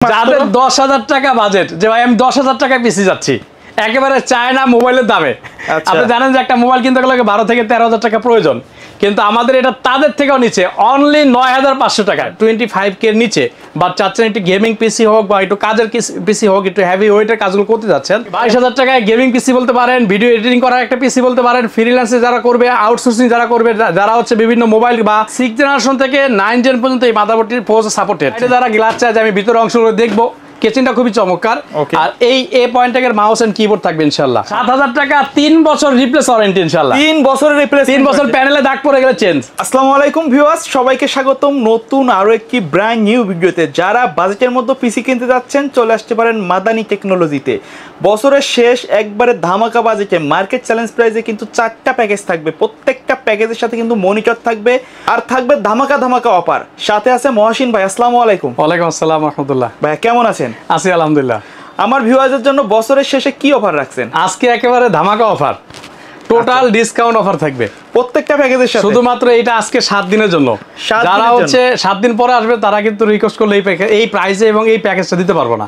যাদের 10,000 টাকা বাজেট, যে ভাই আমি 10,000 টাকায় পিসি যাচ্ছি, একেবারে চায়না মোবাইলের দামে। আপনি জানেন যে একটা মোবাইল কিনতে গেলে 12 থেকে 13,000 টাকা প্রয়োজন, কিন্তু আমাদের এটা তাদের থেকেও নিচে, অনলি 9,500 টাকা, 25K এর নিচে। বা চাচ্ছেন একটু গেমিং পিসি হোক বা একটু কাজের পিসি হোক, একটু হেভি ওয়েটের কাজগুলো করতে যাচ্ছেন, 22,000 টাকায় গেমিং পিসি বলতে পারেন, ভিডিও এডিটিং করার একটা পিসি বলতে পারেন, ফ্রিল্যান্সে যারা করবে, আউটসোর্সিং যারা করবে, যারা হচ্ছে বিভিন্ন মোবাইল বা 6 জেনারেশন থেকে 9 জেন পর্যন্ত এই মাদারবোর্ডটির পৌঁছে সাপোর্টেড। যারা গ্লাস চায় যে আমি ভিতরে অংশগুলো দেখবো, কেচিংটা খুবই চমৎকার। আর এই এ পয়েন্টের মাউস এন্ড কিবোর্ড থাকবে ইনশাআল্লাহ। 7,000 টাকা 3 বছর রিপ্লেস ওয়ারেন্টি ইনশাআল্লাহ। 3 বছরের রিপ্লেস, 3 বছর প্যানেলে দাগ পড়ে গেলে চেঞ্জ। আসসালামু আলাইকুম ভিউয়ার্স, সবাইকে স্বাগতম নতুন আরো একটি ব্র্যান্ড নিউ ভিডিওতে। যারা বাজেটের মধ্যে পিসি কিনতে যাচ্ছেন চলে আসতে পারেন মাদানি টেকনোলজিতে। বছরের শেষ একবারে ধামাকা বাজেটে মার্কেট চ্যালেঞ্জ প্রাইসে কিন্তু 4টা প্যাকেজ থাকবে। প্রত্যেকটা প্যাকেজের সাথে কিন্তু মনিটর থাকবে আর থাকবে ধামাকা ধামাকা অফার। সাথে আছে মহসিন ভাই। আসসালামু আলাইকুম। ওয়ালাইকুম আসসালাম রাহমাতুল্লাহ। ভাই কেমন আছেন? আছি আলহামদুলিল্লাহ। আমার ভিউয়ারদের জন্য বছরের শেষে কি অফার রাখছেন? আজকে একেবারে ধামাকা অফার, টোটাল ডিসকাউন্ট অফার থাকবে প্রত্যেকটা প্যাকেজের সাথে। শুধুমাত্র এটা আজকে 7 দিনের জন্য। যারা হচ্ছে 7 দিন পরে আসবে তারা কিন্তু রিকোয়েস্ট করলে এই প্রাইসে এবং এই প্যাকেজটা দিতে পারবো না।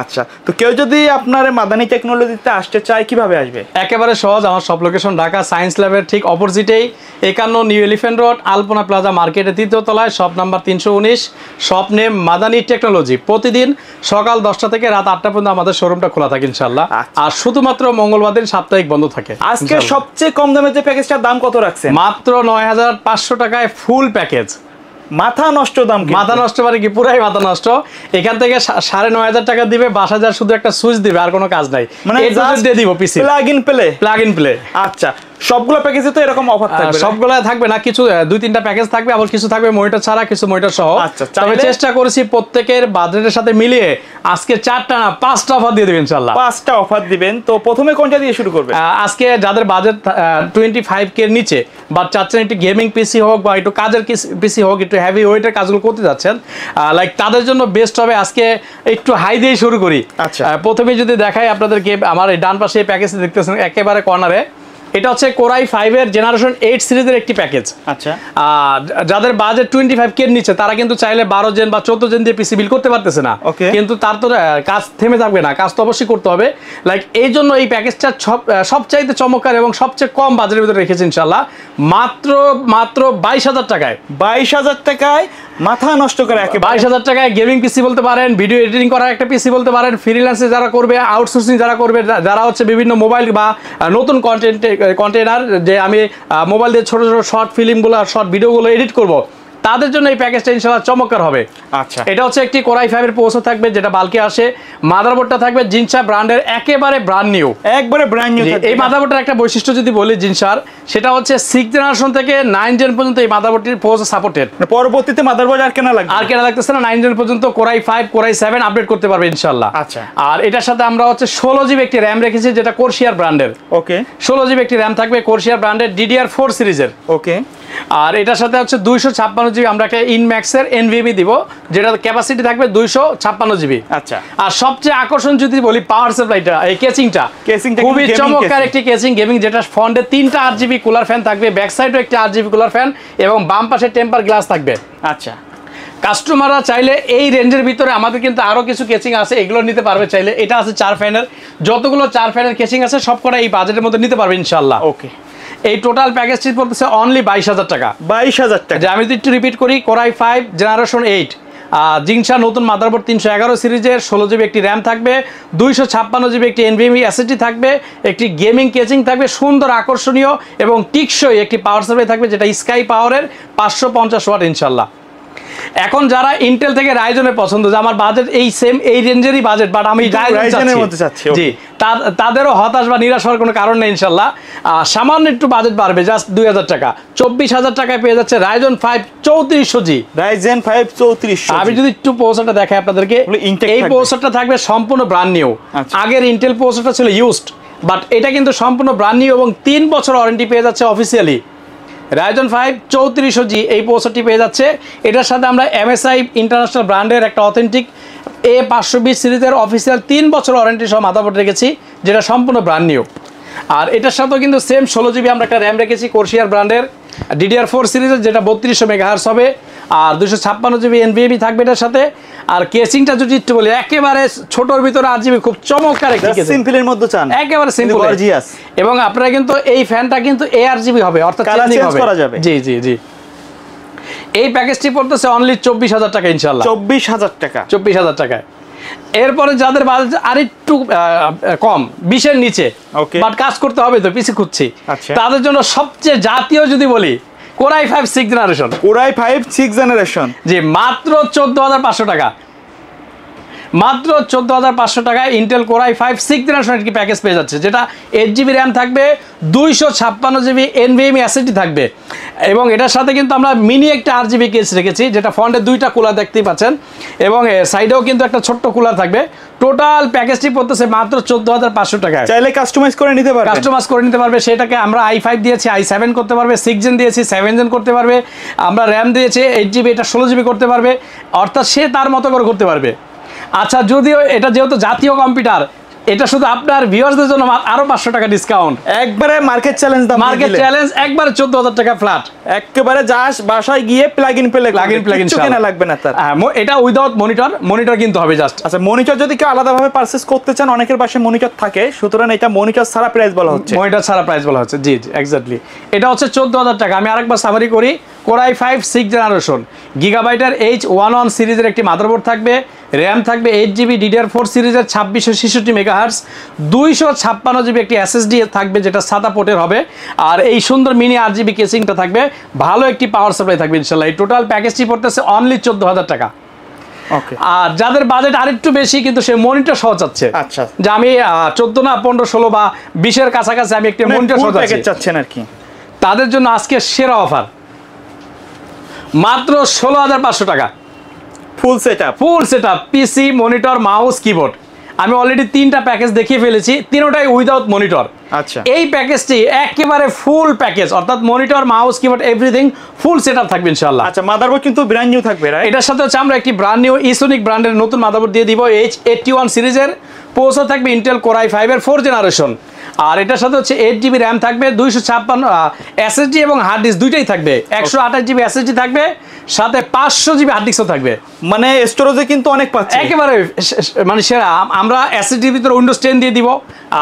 আচ্ছা, তো কেউ যদি আপনার মাদানি টেকনোলজিতে আসতে চায় কিভাবে আসবে? একেবারে সহজ। আমার সব লোকেশন ঢাকা সায়েন্স ল্যাবের ঠিক অপোজিটেই 51 new elephant road, Alpana plaza মার্কেটের 3য় তলায়, shop number 319, shop name Madani technology. প্রতিদিন সকাল 10টা থেকে রাত 8টা পর্যন্ত আমাদের শোরুমটা খোলা থাকে ইনশাআল্লাহ। আর শুধুমাত্র মঙ্গলবার দিন সাপ্তাহিক বন্ধ থাকে। আজকে সবচেয়ে কম দামে যে প্যাকেজটার দাম কত রাখছেন? মাত্র 9,500 টাকায় ফুল প্যাকেজ। মাথা নষ্ট দাম। মাথা নষ্ট মানে কি? পুরাই মাথা নষ্ট। এখান থেকে 9,500 টাকা দিবে, 5,000 শুধু একটা সুইচ দিবে, আর কোনো কাজ নাই। মানে দিয়ে দিব পিসি প্লাগ ইন প্লে। আচ্ছা, সবগুলো প্যাকেজে তো এরকম অফার থাকবে? সবগুলো থাকবে না, কিছু 2-3টা প্যাকেজ থাকবে, আবার কিছু থাকবে মনিটর ছাড়া, কিছু মনিটর সহ। তবে চেষ্টা করেছি প্রত্যেকের বাজেটের সাথে মিলিয়ে আজকে 4টা না 5টা অফার দিয়ে দেবেন ইনশাআল্লাহ। 5টা অফার দিবেন। তো প্রথমে কোনটা দিয়ে শুরু করবেন? আজকে যাদের বাজেট 25K এর নিচে বা চাচ্ছেন একটু গেমিং পিসি হোক বা একটু কাজের পিসি হোক, একটু হেভি ওয়েটের কাজগুলো করতে যাচ্ছেন, লাইক তাদের জন্য বেস্ট হবে। আজকে একটু হাই দিয়ে শুরু করি। আচ্ছা, প্রথমে যদি দেখাই আপনাদেরকে, আমার এই ডান পাশে প্যাকেজ দেখতেছেন একেবারে কর্নারে, এটা হচ্ছে কোরাই 5 এর জেনারেশন 8 সিরিজের একটি প্যাকেজ। আচ্ছা, যাদের বাজেট 25K এর নিচে তারা কিন্তু চাইলে 12 জেন বা 14 জেন দিয়ে পিসি বিল করতে পারতেছে না, কিন্তু তার তো কাজ থেমে থাকবে না, কাজ তো অবশ্যই করতে হবে। লাইক এই জন্য এই প্যাকেজটা সবচাইতে চমৎকার এবং সবচেয়ে কম বাজেটের ভিতরে রেখেছি ইনশাআল্লাহ। মাত্র 22,000 টাকায়। 22,000 টাকায় মাথা নষ্ট করে। 22,000 টাকায় গেমিং পিসি বলতে পারেন, ভিডিও এডিটিং করার একটা পিসি বলতে পারেন, ফ্রিল্যান্সে যারা করবে, আউটসোর্সিং যারা করবে, যারা হচ্ছে বিভিন্ন মোবাইল বা নতুন কন্টেনার, যে আমি মোবাইল দিয়ে ছোট ছোট শর্ট ফিল্মগুলো আর শর্ট ভিডিওগুলো এডিট করব, তাদের জন্য এই প্যাকেজটা ইনশাআল্লাহ চমৎকার হবে। আচ্ছা, এটা হচ্ছে একটি কোরাই 5 এর প্রসেসর থাকবে, যেটা বাল্কে আসে। মাদারবোর্ডটা থাকবে জিনসা ব্র্যান্ডের, একেবারে ব্র্যান্ড নিউ, একবারে ব্র্যান্ড নিউ। এই মাদারবোর্ডের একটা বৈশিষ্ট্য যদি বলি জিনসার, সেটা হচ্ছে 6 জেনারেশন থেকে 9 জেন পর্যন্ত এই মাদারবোর্ডটির প্রসেসর সাপোর্টেড। পরবর্তীতে মাদারবোর্ড আর কেনা লাগতেছে না, 9 জেন পর্যন্ত কোরাই 5 কোরাই 7 আপডেট করতে পারবে ইনশাআল্লাহ। আচ্ছা, আর এটার সাথে আমরা হচ্ছে 16 জিবি একটি র‍্যাম রেখেছি, যেটা কোরশিয়ার ব্র্যান্ডের। ওকে, 16 জিবি একটি র‍্যাম থাকবে কোরশিয়ার ব্র্যান্ডের DDR4 সিরিজের। ওকে, আর এটার সাথে হচ্ছে 256 জিবি আমরা একটা ইনম্যাক্সের NVMe দিব, যেটা ক্যাপাসিটি থাকবে 256 জিবি। আচ্ছা, আর সবচেয়ে আকর্ষণ যদি বলি পাওয়ার সাপ্লাইটা, এই কেচিংটা খুবই চমৎকার একটি কেচিং গেমিং, যেটা ফ্রন্টে 3টা 8GB কুলার ফ্যান থাকবে, ব্যাক সাইডেও একটি 8GB কুলার ফ্যান এবং বাম পাশে টেম্পার গ্লাস থাকবে। আচ্ছা, কাস্টমাররা চাইলে এই রেঞ্জের ভিতরে আমাদের কিন্তু আরো কিছু কেচিং আছে, এগুলো নিতে পারবে চাইলে। এটা আছে 4 ফ্যানের, যতগুলো 4 ফ্যানের কেচিং আছে সবকটা এই বাজেটের মধ্যে নিতে পারবে ইনশাআল্লাহ। ওকে, এই টোটাল প্যাকেজটি পড়তেছে অনলি 22,000 টাকা। 22,000 টাকা। আমি যদি একটু রিপিট করি, কোরাই 5 জেনারেশন 8, জিনসা নতুন মাদারবোর্ড 311 সিরিজের, 16 জিবি একটি র‍্যাম থাকবে, 256 জিবি একটি NVMe SSD থাকবে, একটি গেমিং কেচিং থাকবে, সুন্দর আকর্ষণীয় এবং টিকসই একটি পাওয়ার সাপ্লাই থাকবে, যেটা স্কাই পাওয়ারের 550 ওয়াট ইনশাআল্লাহ। এখন যারা ইন্টেল থেকে রাইজনের পছন্দ, যে আমার বাজেট এই রেঞ্জেরই বাজেট, বাট আমি রাইজনের মধ্যে চাচ্ছি, জি, তাদেরও হতাশ বা নিরাশ হওয়ার কোনো কারণ নেই ইনশাআল্লাহ। সামান্য একটু বাজেট বাড়বে, জাস্ট 2,000 টাকা, 24,000 টাকায় পেয়ে যাচ্ছে রাইজন 5 3400G। রাইজেন 5 3400। আমি যদি একটু প্রসেসরটা দেখাই আপনাদেরকে, এই প্রসেসরটা থাকবে সম্পূর্ণ ব্র্যান্ড নিউ। আগের ইন্টেল প্রসেসরটা ছিল ইউজড, বাট এটা কিন্তু সম্পূর্ণ ব্র্যান্ড নিউ এবং 3 বছর ওয়ারেন্টি পেয়ে যাচ্ছে অফিসিয়ালি। রাইজন 5 3400G এই প্রসেসরটি পেয়ে যাচ্ছে। এটার সাথে আমরা MSI ইন্টারন্যাশনাল ব্র্যান্ডের একটা অথেন্টিক A520 সিরিজের অফিসিয়াল 3 বছর ওয়ারেন্টি সহ মাদারবোর্ড রেখেছি, যেটা সম্পূর্ণ ব্র্যান্ড নিউ। আর এটার সাথেও কিন্তু সেম 16 জিবি আমরা একটা র্যাম রেখেছি কোরশিয়ার ব্র্যান্ডের, DDR4 সিরিজের, যেটা 3200 মেগাহার্টজ হবে আর 256 জিবি NVMe থাকবে এটার সাথে। আর কেসিংটা যদি একটু বলি, একেবারে ছোটর ভিতরে 8 জিবি, খুব চমৎকার একটি কেসিং, সিম্পলের মধ্যে চান, একেবারে সিম্পল গর্জিয়াস। এবং আপনারা কিন্তু এই ফ্যানটা কিন্তু ARGB হবে, অর্থাৎ চেঞ্জ করা যাবে। জি জি জি। এই প্যাকেজটি পড়তেছে অনলি 24,000 টাকা ইনশাআল্লাহ। 24,000 টাকা, 24,000 টাকায়। এরপরে যাদের বাজেট আরেকটু কম, 20-এর নিচে, বাট কাজ করতে হবে তো, পিসি খুঁজছি, তাদের জন্য সবচেয়ে জাতীয় যদি বলি, Core i5 6th generation. Core i5 6th generation, জি, মাত্র 14,500 টাকা, মাত্র 14,500 টাকায় Intel Core i5 6th generation একটি প্যাকেজ পেয়ে যাচ্ছে, যেটা 8GB র্যাম থাকবে, 256 জিবি NVMe SSD থাকবে, এবং এটার সাথে কিন্তু আমরা মিনি একটা RGB কেস রেখেছি, যেটা ফ্রন্টে 2টা কুলার দেখতেই পাচ্ছেন, এবং সাইডেও কিন্তু একটা ছোট্ট কুলার থাকবে। টোটাল প্যাকেজটি পড়তেছে মাত্র 14,500 টাকায়। চাইলে কাস্টমাইজ করে নিতে পারবে, কাস্টমাইজ করে নিতে পারবে। সেটাকে আমরা i5 দিয়েছি, i7 করতে পারবে, 6 জেন দিয়েছি, 7 জেন করতে পারবে, আমরা র্যাম দিয়েছি 8GB, এটা 16GB করতে পারবে, অর্থাৎ সে তার মতো করে করতে পারবে। আচ্ছা, যদিও এটা যেহেতু জাতীয় কম্পিউটার, এটা শুধু আপনার ভিউয়ার্সদের জন্য আরো 500 টাকা ডিসকাউন্ট, একবারে মার্কেট চ্যালেঞ্জ দাম, মার্কেট চ্যালেঞ্জ, একবারে 14,000 টাকা ফ্ল্যাট, একেবারে যাস বাসায় গিয়ে প্লাগ ইন কেনা লাগবে না তার। এটা উইদাউট মনিটর কিনতে হবে জাস্ট। আচ্ছা, মনিটর যদি কেউ আলাদাভাবে পারচেজ করতে চান, অনেকের পাশে মনিটর থাকে, সুতরাং এটা মনিটর ছাড়া প্রাইস বলা হচ্ছে, মনিটর ছাড়া প্রাইস বলা হচ্ছে। জি জি, এক্স্যাক্টলি, এটা হচ্ছে 14,000 টাকা। আমি আরেকবার সামারি করি, Core i5 6th generation, গিগাবাইটের H11 সিরিজের একটি মাদারবোর্ড থাকবে, র্যাম থাকবে 8GB, DDR4 সিরিজের 2666 মেগাহার্টজ, 256 জিবি একটি SSD থাকবে, যেটা সাদা পোর্টের হবে, আর এই সুন্দর মিনি RGB কেসিংটা থাকবে, ভালো একটি পাওয়ার সাপ্লাই থাকবে ইনশাআল্লাহ। এই টোটাল প্যাকেজটি পড়তেছে অনলি 14,000 টাকা। ওকে। আর যাদের বাজেট আরেকটু বেশি, কিন্তু সে মনিটর সহ চাচ্ছে, আচ্ছা, যে আমি 14 না 15, 16 বা 20-এর কাছাকাছি আমি একটা মনিটর সহ চাচ্ছেন আর কি, তাদের জন্য আজকে সেরা অফার, মাত্র 16,500 টাকা, ফুল সেটআপ পিসি, মনিটর, মাউস, কিবোর্ড। আমি অলরেডি 3টা প্যাকেজ দেখিয়ে ফেলেছি, তিনটাই উইদাউট মনিটর। আচ্ছা, এই প্যাকেজটি একেবারে ফুল প্যাকেজ, অর্থাৎ monitor, mouse, keyboard, everything full setup থাকবে ইনশাআল্লাহ। আচ্ছা, মাদারবোর্ড কিন্তু ব্র্যান্ড নিউ থাকবে, রাইট? এটার সাথে হচ্ছে আমরা একটি ব্র্যান্ড নিউ ইসোনিক ব্র্যান্ডের নতুন মাদারবোর্ড দিয়ে দিব, H81 সিরিজের, প্রসেসর থাকবে ইন্টেল Core i5 এর 4th জেনারেশন, আর এটার সাথে হচ্ছে 8GB র্যাম থাকবে, 256 SSD এবং হার্ড ডিস্ক দুইটাই থাকবে, 128GB SSD থাকবে, সাথে 500GB হার্ড ডিস্কও থাকবে। মানে স্টোরেজে কিন্তু অনেক পাচ্ছে, একেবারে মানে সেরা। আমরা SSDর ভিতরে উইন্ডোজ 10 দিয়ে দিব,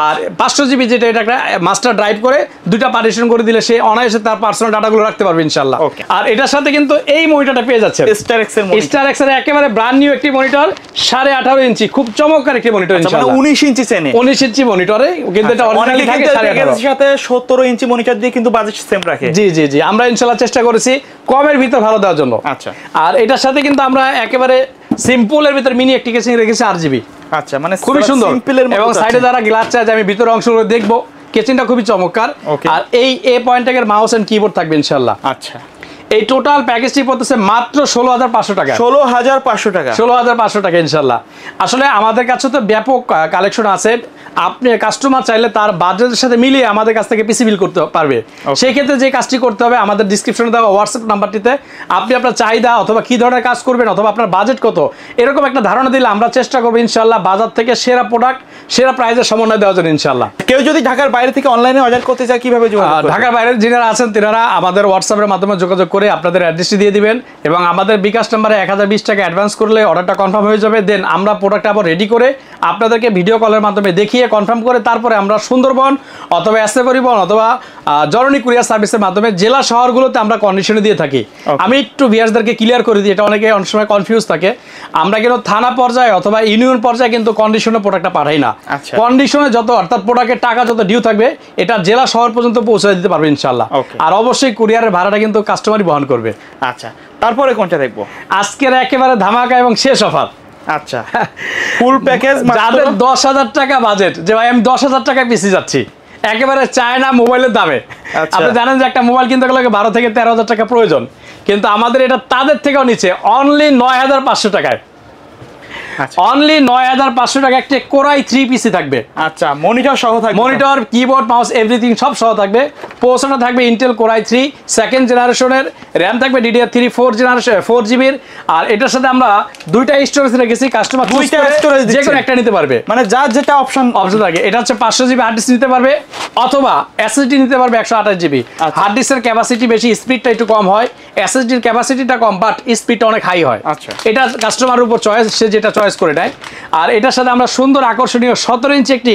আর 500GB যেটা, এটা একটা মাস্টার ড্রাইভ করে 2টা পার্টিশন করে দিলে সে অনায়াসে তার পার্সোনাল ডাটাগুলো রাখতে পারবে ইনশাআল্লাহ। আর এটার সাথে কিন্তু এই মনিটরটা পেয়ে যাচ্ছে, স্টার এক্স এর একেবারে ব্র্যান্ড নিউ একটি মনিটর, 18.5 ইঞ্চি, খুব চমৎকার একটি মনিটর ইনশাআল্লাহ। 19 ইঞ্চি চেনে, 19 ইঞ্চি মনিটরে, কিন্তু এটা অরিজিনালি থাকে 18.5 সাথে 17 ইঞ্চি মনিটর দিয়ে কিন্তু বাজেট সেম রাখে। জি জি জি, আমরা ইনশাআল্লাহ চেষ্টা করেছি কমের ভিতর ভালো দেওয়ার জন্য। আচ্ছা, আর এটার সাথে কিন্তু আমরা একেবারে সিম্পলের ভিতর মিনি একটি কেসিং রেখেছি RGB। আচ্ছা, মানে খুবই সুন্দর, এবং সাইডে যারা গ্লাস চায় যে আমি ভিতরে অংশগুলো দেখবো, কেসিংটা খুবই চমৎকার। আর এই পয়েন্টের মাউস এন্ড কিবোর্ড থাকবে ইনশাআল্লাহ। আচ্ছা, এই টোটাল প্যাকেজটি পড়তেছে মাত্র 16,500 টাকা, 16,500 টাকা, 16,500 টাকা ইনশাআল্লাহ। আসলে আমাদের কাছে তো ব্যাপক কালেকশন আছে, আপনি কাস্টমার চাইলে তার বাজেটের সাথে মিলিয়ে আমাদের কাছ থেকে পিসি বিল করতে পারবে। সেই ক্ষেত্রে যে কাজটি করতে হবে, আমাদের ডিসক্রিপশনে দেওয়া হোয়াটসঅ্যাপ নাম্বারটিতে আপনি আপনার চাহিদা অথবা কী ধরনের কাজ করবেন অথবা আপনার বাজেট কত, এরকম একটা ধারণা দিলে আমরা চেষ্টা করবো ইনশাআল্লাহ বাজার থেকে সেরা প্রোডাক্ট, সেরা প্রাইসের সমন্বয় দেওয়ার জন্য ইনশাআল্লাহ। কেউ যদি ঢাকার বাইরে থেকে অনলাইনে অর্ডার করতে চায়, কিভাবে যোগাযোগ করবে? ঢাকার বাইরে যারা আছেন তারা আমাদের হোয়াটসঅ্যাপের মাধ্যমে যোগাযোগ করে আপনাদের অ্যাড্রেসটি দিয়ে দিবেন, এবং আমাদের বিকাশ নাম্বারে 1020 টাকা অ্যাডভান্স করলে অর্ডারটা কনফার্ম হয়ে যাবে। দেন আমরা প্রোডাক্টটা আবার রেডি করে আপনাদেরকে ভিডিও কলের মাধ্যমে দেখিয়ে কনফার্ম করে তারপরে আমরা সুন্দরবন অথবা এসএ পরিবহন অথবা জরনি কুরিয়ার সার্ভিসের মাধ্যমে জেলা শহরগুলোতে আমরা কন্ডিশনে দিয়ে থাকি। আমি একটু ভিউয়ার্সদেরকে ক্লিয়ার করে দিই, এটা অনেকে অনেক সময় কনফিউজ থাকে। আমরা কিন্তু থানা পর্যায়ে অথবা ইউনিয়ন পর্যায়ে কিন্তু কন্ডিশনে প্রোডাক্টটা পাঠাই না। কন্ডিশনে যত, অর্থাৎ প্রোডাক্টের টাকা যত ডিউ থাকবে, এটা জেলা শহর পর্যন্ত পৌঁছে দিতে পারবে ইনশাআল্লাহ। আর অবশ্যই কুরিয়ারের ভাড়াটা কিন্তু কাস্টমারই বহন করবে। আচ্ছা, তারপরে কোনটা দেখবো? আজকের একেবারে ধামাকা এবং শেষ অফার। আচ্ছা, ফুল প্যাকেজ, যাদের 10,000 টাকা বাজেট, যে ভাই আমি 10,000 টাকায় পিসি যাচ্ছি, একেবারে চায়না মোবাইলের দামে। আপনি জানেন যে একটা মোবাইল কিনতে গেলে 12 থেকে 13,000 টাকা প্রয়োজন, কিন্তু আমাদের এটা তাদের থেকেও নিচে অনলি 9,500 টাকায়, অনলি 9,500 টাকা একটা Core i3 পিসি থাকবে। আচ্ছা, মনিটর সহ থাকবে, মনিটর, কিবোর্ড, মাউস, এভরিথিং সব সহ থাকবে। প্রসেসরটা থাকবে ইন্টেল কোর i3 সেকেন্ড জেনারেশনের, র্যাম থাকবে DDR3 4 জিবির। আর এটার সাথে আমরা দুইটা স্টোরেজ রেখেছি, কাস্টমার দুইটা স্টোরেজ যে কোনো একটা নিতে পারবে, মানে যার যেটা অপশন থাকে। এটা হচ্ছে 500 জিবি হার্ড ডিস্ক নিতে পারবে অথবা SSD নিতে পারবে 128 জিবি। হার্ড ডিস্কের ক্যাপাসিটি বেশি, স্পিডটা একটু কম হয়, SSDর ক্যাপাসিটিটা কম বাট স্পিডটা অনেক হাই হয়। আচ্ছা, এটা কাস্টমারের উপর চয়েস, সে যেটা চয়েস করে নেয়। আর এটার সাথে আমরা সুন্দর আকর্ষণীয় 17 ইঞ্চি একটি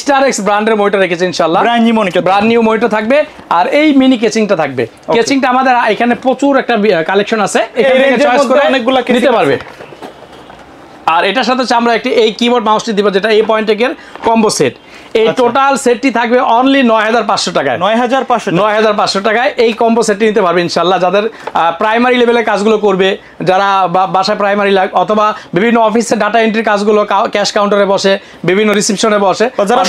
স্টারএক্স ব্র্যান্ডের মনিটর রেখেছি ইনশাআল্লাহ, ব্র্যান্ড নিউ মনিটর থাকবে। আর এই মিনি কেচিংটা থাকবে, কেচিংটা আমাদের এখানে প্রচুর একটা কালেকশন আছে, এখান থেকে চয়েস করে অনেকগুলো নিতে পারবে। আর এটার সাথে হচ্ছে আমরা একটি এই কিবোর্ড মাউসটি দিব, যেটা এই পয়েন্টের কম্বো সেট। এই টোটাল সেটটি থাকবে অনলি 9500 টাকায়। 9500 টাকায় এই কম্বো সেটটি নিতে পারবে ইনশাআল্লাহ। যাদের প্রাইমারি লেভেলের কাজগুলো করবে, যারা বাসায় প্রাইমারি অথবা বিভিন্ন অফিসে ডাটা এন্ট্রি কাজগুলো ক্যাশ কাউন্টারে বসে, বিভিন্ন রিসেপশনে বসে, যারা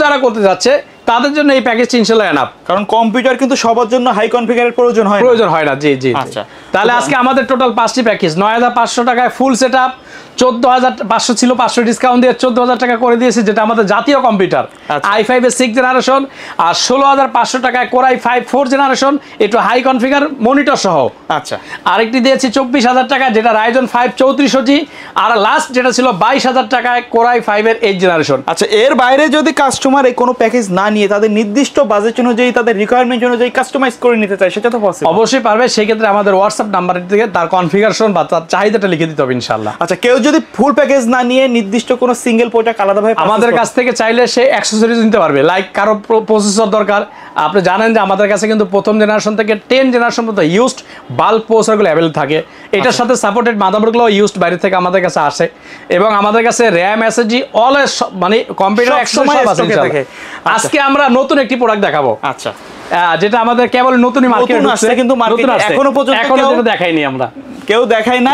যারা করতে যাচ্ছে তাদের জন্য এই প্যাকেজটি ইনশাআল্লাহ এনাফ। কারণ কম্পিউটার কিন্তু সবার জন্য হাই কনফিগারের প্রয়োজন হয় না। জি জি। আচ্ছা, তাহলে আজকে আমাদের টোটাল 5টি প্যাকেজ 9500 টাকায় ফুল সেটআপ, 14500 ছিল, 500 ডিসকাউন্ট দিয়ে 14000 টাকা করে দিয়েছি, যেটা আমাদের জাতীয় কম্পিউটার i5 এর 6 জেনারেশন। আর 16500 টাকায় কোর i5 4 জেনারেশন, একটু হাই কনফিগার মনিটর সহ। আচ্ছা, আরেকটি দিয়েছি 24000 টাকা, যেটা Ryzen 5 3400G। আর লাস্ট যেটা ছিল 22000 টাকায় কোর i5 এর 8 জেনারেশন। আচ্ছা, এর বাইরে যদি কাস্টমার এই কোনো প্যাকেজ না নিয়ে তাদের নির্দিষ্ট বাজেট অনুযায়ী, তাদের রিকোয়ারমেন্ট অনুযায়ী কাস্টমাইজ করে নিতে চায়, সেটা তো পসিবল? অবশ্যই পারবে। সেই ক্ষেত্রে আমাদের হোয়াটসঅ্যাপ নাম্বারের থেকে তার কনফিগারেশন বা তার চাহিদাটা লিখে দিতে হবে ইনশাআল্লাহ। আচ্ছা, কেউ যদি ফুল প্যাকেজ না নিয়ে নির্দিষ্ট কোনো সিঙ্গেল প্রোডাক্ট আলাদাভাবে আমাদের কাছ থেকে চাইলে সে অ্যাকসেসরিজ নিতে পারবে। লাইক কারো প্রসেসর দরকার, আপনি জানেন যে আমাদের কাছে কিন্তু প্রথম জেনারেশন থেকে 10 জেনারেশন পর্যন্ত ইউজড বাল্ক প্রসেসরগুলো অ্যাভেলেবল থাকে। এটার সাথে সাপোর্টেড মাদারবোর্ডগুলো ইউজড বাইরে থেকে আমাদের কাছে আসে, এবং আমাদের কাছে র্যাম SSD অলওয়েজ মানে কম্পিউটার 100 আছে ইনশাআল্লাহ। আজকে আমরা নতুন একটি প্রোডাক্ট দেখাবো। আচ্ছা, যেটা আমাদের কেবল নতুনই মার্কেটে আসছে, কিন্তু মার্কেটে এখনো পর্যন্ত দেখাইনি আমরা, কেউ দেখায় না।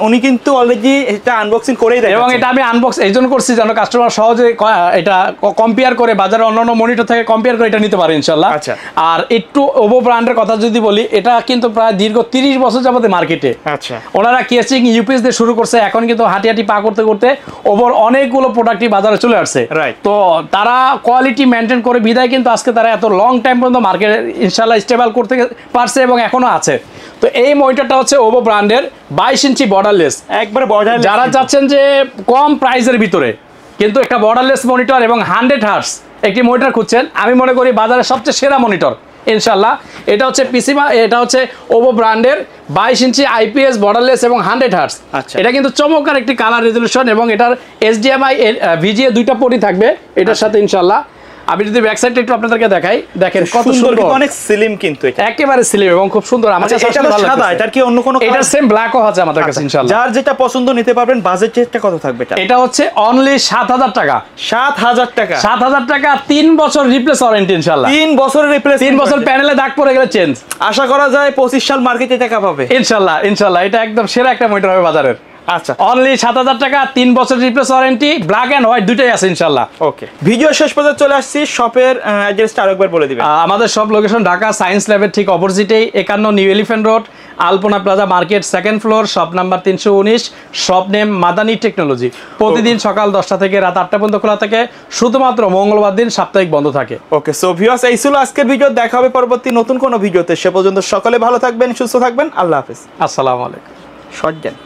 উনি কিন্তু অলরেডি এটা আনবক্সিং করেই দেখাচ্ছেন, এবং এটা আমি আনবক্স এই জন্য করছি যেন কাস্টমার সহজে এটা কম্পেয়ার করে, বাজারে অন্যান্য মনিটর থেকে কম্পেয়ার করে এটা নিতে পারে ইনশাআল্লাহ। আচ্ছা, আর একটু ওভো ব্র্যান্ডের কথা যদি বলি, এটা কিন্তু প্রায় দীর্ঘ 30 বছর যাবত মার্কেটে। আচ্ছা, ওনারা কেচিং ইউপিএস দিয়ে শুরু করছে, এখন কিন্তু হাঁটি পা করতে করতে ওভোর অনেকগুলো প্রোডাক্টই বাজারে চলে আসছে। তো তারা কোয়ালিটি মেনটেন করে বিদায় কিন্তু আজকে তারা এত লং টাইম পর্যন্ত মার্কেটে ইনশাআল্লাহ স্টেবল করতে পারছে, এবং এখনো আছে। তো এই মনিটরটা হচ্ছে ওভো ব্র্যান্ডের 22 ইঞ্চি বর্ডারলেস, একবারে বর্ডারলেস। যারা চাচ্ছেন যে কম প্রাইসের ভিতরে কিন্তু একটা বর্ডারলেস মনিটর এবং 100 হার্টজ একটি মনিটর খুঁজছেন, আমি মনে করি বাজারের সবচেয়ে সেরা মনিটর ইনশাআল্লাহ। এটা হচ্ছে এটা হচ্ছে ওভো ব্র্যান্ডের 22 ইঞ্চি IPS বর্ডারলেস এবং 100 হার্টজ। এটা কিন্তু চমৎকার একটি কালার রেজলিউশন, এবং এটার HDMI VGA দুইটা পোর্টই থাকবে এটার সাথে ইনশাআল্লাহ। আমি যদি ব্যাক সাইডটা একটু আপনাদেরকে দেখাই, দেখেন কত সুন্দর, অনেক স্লিম, কিন্তু এটা একেবারে স্লিম এবং খুব সুন্দর। আমার কাছে এটা সাদা, এটার কি অন্য কোনো? এটা সেম ব্ল্যাকও আছে আমাদের কাছে ইনশাআল্লাহ। যার যেটা পছন্দ নিতে পারবেন। বাজেটটা কত থাকবে এটা? এটা হচ্ছে অনলি 7000 টাকা। 7000 টাকা? 7000 টাকা, 3 বছর রিপ্লেস ওয়ারেন্টি ইনশাআল্লাহ। 3 বছরের রিপ্লেস, 3 বছর প্যানেলে দাগ পড়ে গেলে চেঞ্জ। আশা করা যায় 25 সাল মার্কেটে টাকা পাবে ইনশাআল্লাহ। এটা একদম সেরা একটা মনিটর হবে বাজারের। আচ্ছা, অনলি 7000 টাকা, 3 বছর replace warranty, black and white দুটোই আছে ইনশাআল্লাহ। ওকে, ভিডিও শেষ পর্যন্ত চলে আসছি। শপের অ্যাড্রেসটা আরেকবার বলে দিবেন। আমাদের শপ লোকেশন ঢাকা সায়েন্স ল্যাবের ঠিক অপোজিটেই 51 new elephant road, Alpana plaza market, second floor, shop number 319, shop name Madani technology. প্রতিদিন সকাল 10টা থেকে রাত 8টা পর্যন্ত খোলা থাকে, শুধুমাত্র মঙ্গলবার দিন সাপ্তাহিক বন্ধ থাকে। ওকে, সো ভিউয়ার্স, এই ছিল আজকের ভিডিও। দেখা হবে পরবর্তী নতুন কোনো ভিডিওতে। সে পর্যন্ত সকলে ভালো থাকবেন, সুস্থ থাকবেন। আল্লাহ হাফেজ, আসসালামু আলাইকুম। সজ্জান।